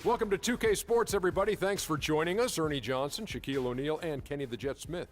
Welcome to 2K Sports, everybody. Thanks for joining us. Ernie Johnson, Shaquille O'Neal, and Kenny the Jet Smith.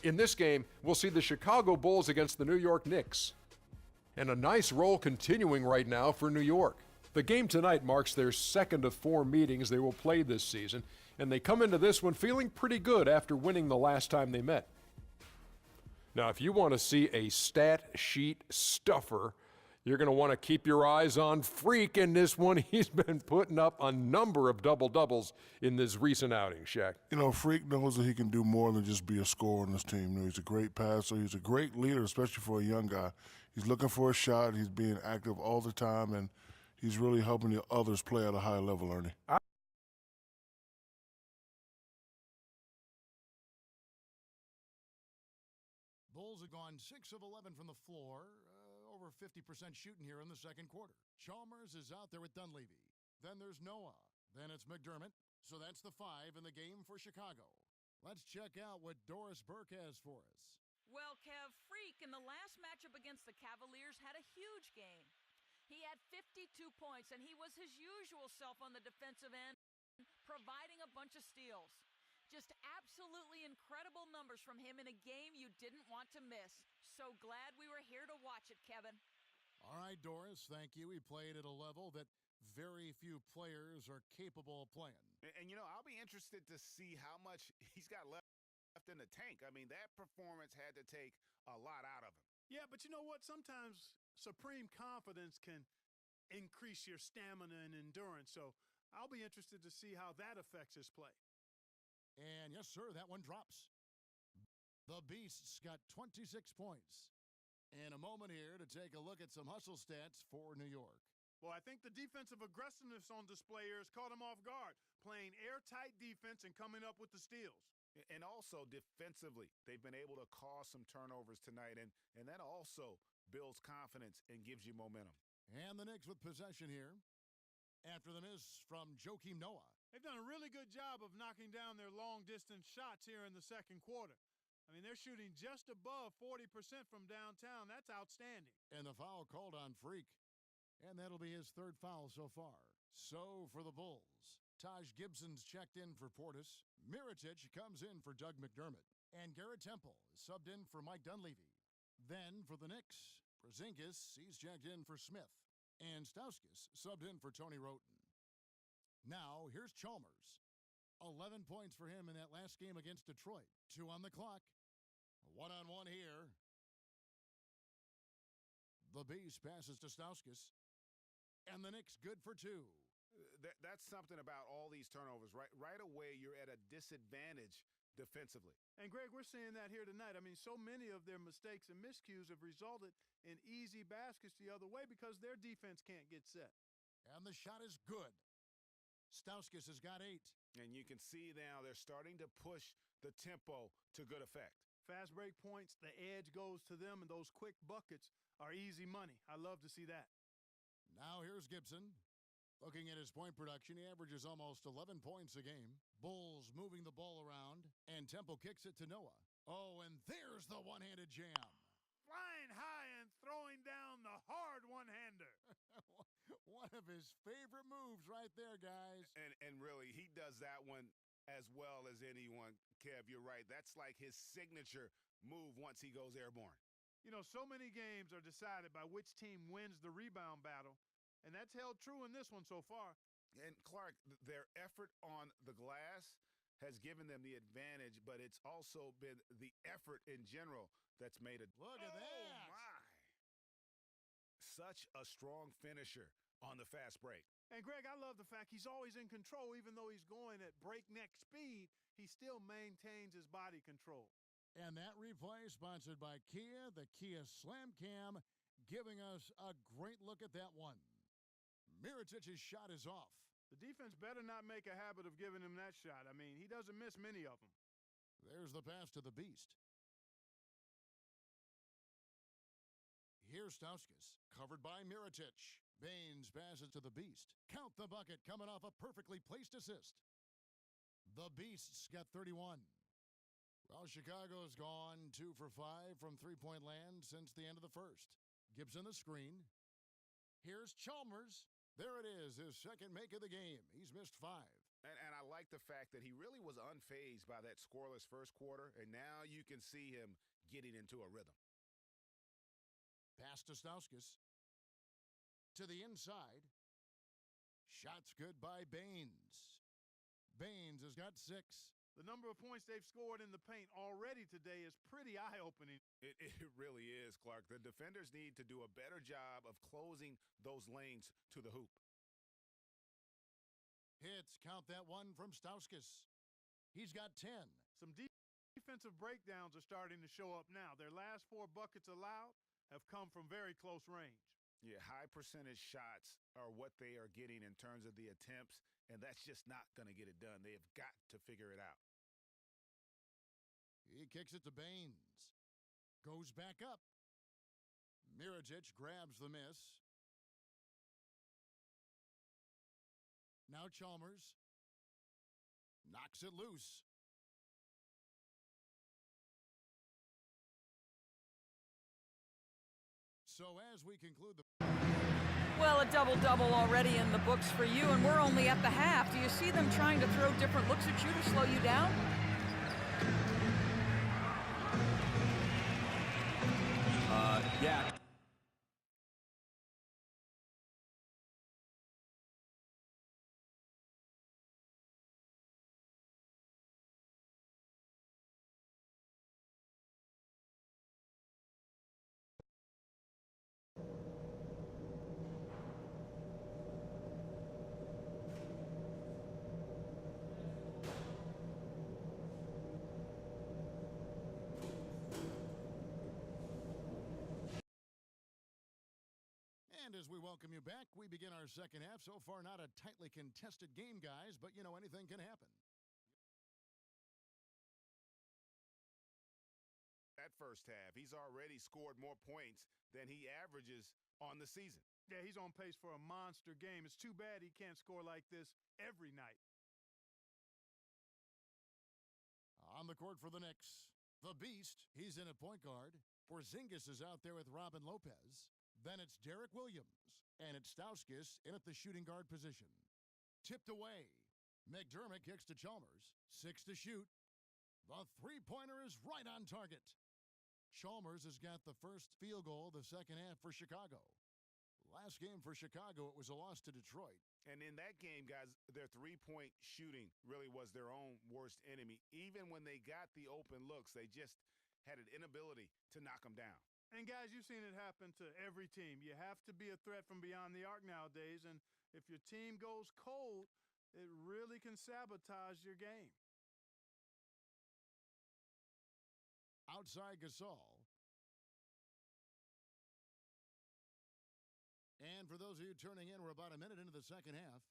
In this game, we'll see the Chicago Bulls against the New York Knicks. And a nice roll continuing right now for New York. The game tonight marks their second of 4 meetings they will play this season, and they come into this one feeling pretty good after winning the last time they met. Now, if you want to see a stat sheet stuffer, you're going to want to keep your eyes on Freak in this one. He's been putting up a number of double-doubles in this recent outing, Shaq. You know, Freak knows that he can do more than just be a scorer on this team. You know, he's a great passer. He's a great leader, especially for a young guy. He's looking for a shot. He's being active all the time, and he's really helping the others play at a high level, Ernie. Bulls have gone 6 of 11 from the floor. Over 50% shooting here in the second quarter. Chalmers is out there with Dunleavy. Then there's Noah. Then it's McDermott. So that's the 5 in the game for Chicago. Let's check out what Doris Burke has for us. Well, Kev, Freak in the last matchup against the Cavaliers had a huge game. He had 52 points, and he was his usual self on the defensive end, providing a bunch of steals. Just absolutely incredible numbers from him in a game you didn't want to miss. So glad we were here to watch it, Kevin. All right, Doris, thank you. He played at a level that very few players are capable of playing. And you know, I'll be interested to see how much he's got left in the tank. I mean, that performance had to take a lot out of him. Yeah, but you know what? Sometimes supreme confidence can increase your stamina and endurance. So I'll be interested to see how that affects his play. And yes, sir, that one drops. The Beasts got 26 points. In a moment here to take a look at some hustle stats for New York. Well, I think the defensive aggressiveness on display here has caught him off guard, playing airtight defense and coming up with the steals. And also defensively, they've been able to cause some turnovers tonight, and that also builds confidence and gives you momentum. And the Knicks with possession here. After the miss from Joakim Noah. They've done a really good job of knocking down their long-distance shots here in the second quarter. I mean, they're shooting just above 40% from downtown. That's outstanding. And the foul called on Freak. And that'll be his third foul so far. So for the Bulls, Taj Gibson's checked in for Portis. Mirotic comes in for Doug McDermott. And Garrett Temple is subbed in for Mike Dunleavy. Then for the Knicks, Porzingis, he's checked in for Smith. And Stauskas subbed in for Tony Wroten. Now, here's Chalmers. 11 points for him in that last game against Detroit. 2 on the clock. One-on-one here. The Beast passes to Stauskas. And the Knicks good for 2. That's something about all these turnovers. Right away, you're at a disadvantage defensively. And, Greg, we're seeing that here tonight. I mean, so many of their mistakes and miscues have resulted in easy baskets the other way because their defense can't get set. And the shot is good. Stauskas has got 8. And you can see now they're starting to push the tempo to good effect. Fast break points, the edge goes to them, and those quick buckets are easy money. I love to see that. Now here's Gibson. Looking at his point production, he averages almost 11 points a game. Bulls moving the ball around, and Temple kicks it to Noah. Oh, and there's the one-handed jam. Flying high and throwing down the hard one-hander. One of his favorite moves right there, guys. And really, he does that one as well as anyone. Kev, you're right. That's like his signature move once he goes airborne. You know, so many games are decided by which team wins the rebound battle, and that's held true in this one so far. And Clark, their effort on the glass has given them the advantage, but it's also been the effort in general that's made it. Look at that. Oh, my. Such a strong finisher on the fast break. And, Greg, I love the fact he's always in control. Even though he's going at breakneck speed, he still maintains his body control. And that replay sponsored by Kia, the Kia Slam Cam, giving us a great look at that one. Mirotic's shot is off. The defense better not make a habit of giving him that shot. I mean, he doesn't miss many of them. There's the pass to the Beast. Here's Stauskas, covered by Mirotic. Baines passes to the Beast. Count the bucket coming off a perfectly placed assist. The Beasts got 31. Well, Chicago's gone 2 for 5 from three-point land since the end of the first. Gibson the screen. Here's Chalmers. There it is, his second make of the game. He's missed 5. And I like the fact that he really was unfazed by that scoreless first quarter, and now you can see him getting into a rhythm. Pass to Stauskas. To the inside. Shots good by Baines. Baines has got 6. The number of points they've scored in the paint already today is pretty eye-opening. It really is, Clark. The defenders need to do a better job of closing those lanes to the hoop. Hits, count that one from Stauskas. He's got 10. Some defensive breakdowns are starting to show up now. Their last 4 buckets allowed have come from very close range. Yeah, high percentage shots are what they are getting in terms of the attempts, and that's just not going to get it done. They have got to figure it out. He kicks it to Baines. Goes back up. Mirotic grabs the miss. Now Chalmers knocks it loose. So as we conclude the... Well, a double-double already in the books for you, and we're only at the half. Do you see them trying to throw different looks at you to slow you down? Yeah. And as we welcome you back, we begin our second half. So far, not a tightly contested game, guys, but, you know, anything can happen. That first half, he's already scored more points than he averages on the season. Yeah, he's on pace for a monster game. It's too bad he can't score like this every night. On the court for the Knicks, the Beast, he's in at point guard. Porzingis is out there with Robin Lopez. Then it's Derek Williams, and it's Stauskas in at the shooting guard position. Tipped away. McDermott kicks to Chalmers. 6 to shoot. The three-pointer is right on target. Chalmers has got the first field goal of the second half for Chicago. Last game for Chicago, it was a loss to Detroit. And in that game, guys, their three-point shooting really was their own worst enemy. Even when they got the open looks, they just had an inability to knock them down. And, guys, you've seen it happen to every team. You have to be a threat from beyond the arc nowadays, and if your team goes cold, it really can sabotage your game. Outside Gasol. And for those of you turning in, we're about a minute into the second half.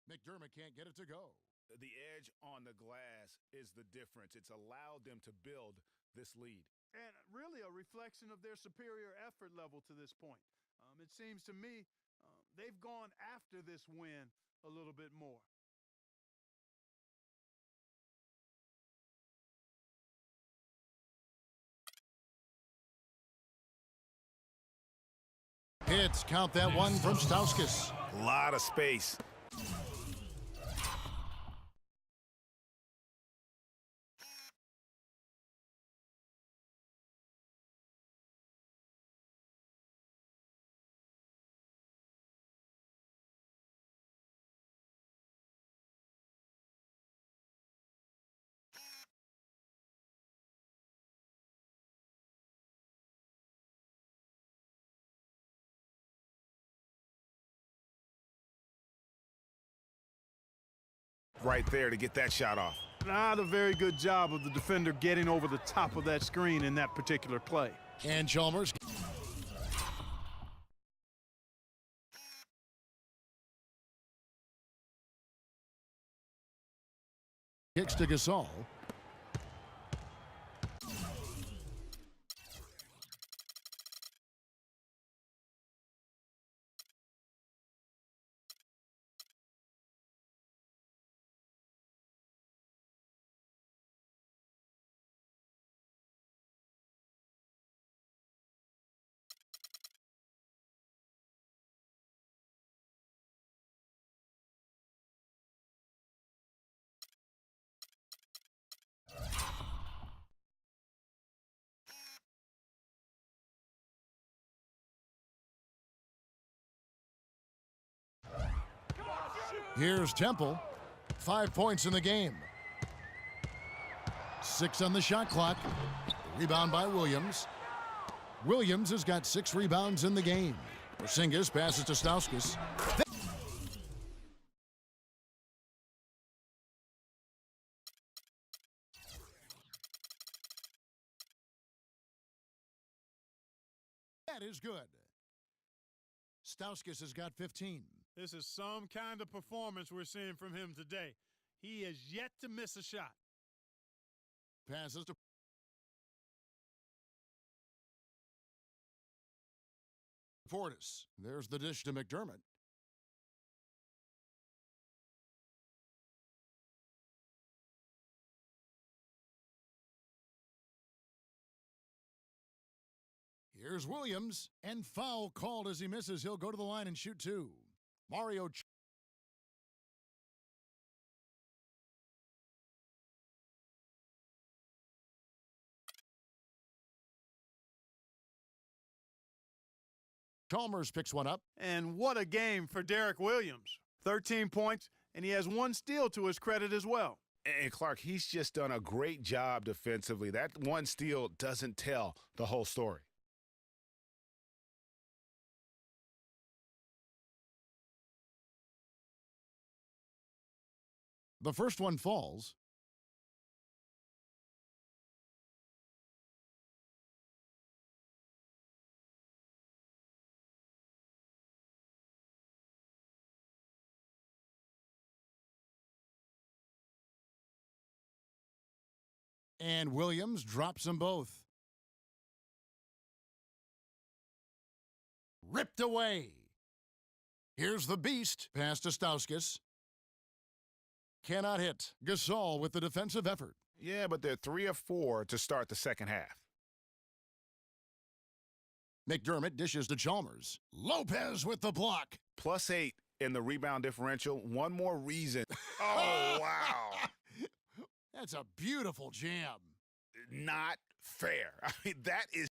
McDermott can't get it to go. The edge on the glass is the difference. It's allowed them to build this lead. And really a reflection of their superior effort level to this point. It seems to me they've gone after this win a little bit more. Hits, count that one from Stauskas. A lot of space. Right there to get that shot off. Not a very good job of the defender getting over the top of that screen in that particular play. And Chalmers. Kicks to Gasol. Here's Temple. 5 points in the game. 6 on the shot clock. Rebound by Williams. Williams has got 6 rebounds in the game. Porzingis passes to Stauskas. That is good. Stauskas has got 15. This is some kind of performance we're seeing from him today. He has yet to miss a shot. Passes to Portis. There's the dish to McDermott. Here's Williams, and foul called as he misses. He'll go to the line and shoot 2. Mario Chalmers picks one up. And what a game for Derek Williams. 13 points, and he has 1 steal to his credit as well. And Clark, he's just done a great job defensively. That 1 steal doesn't tell the whole story. The first one falls. And Williams drops them both. Ripped away. Here's the beast. Pass to Stauskas. Cannot hit. Gasol with the defensive effort. Yeah, but they're 3 of 4 to start the second half. McDermott dishes to Chalmers. Lopez with the block. +8 in the rebound differential. One more reason. Oh, wow. That's a beautiful jam. Not fair. I mean, that is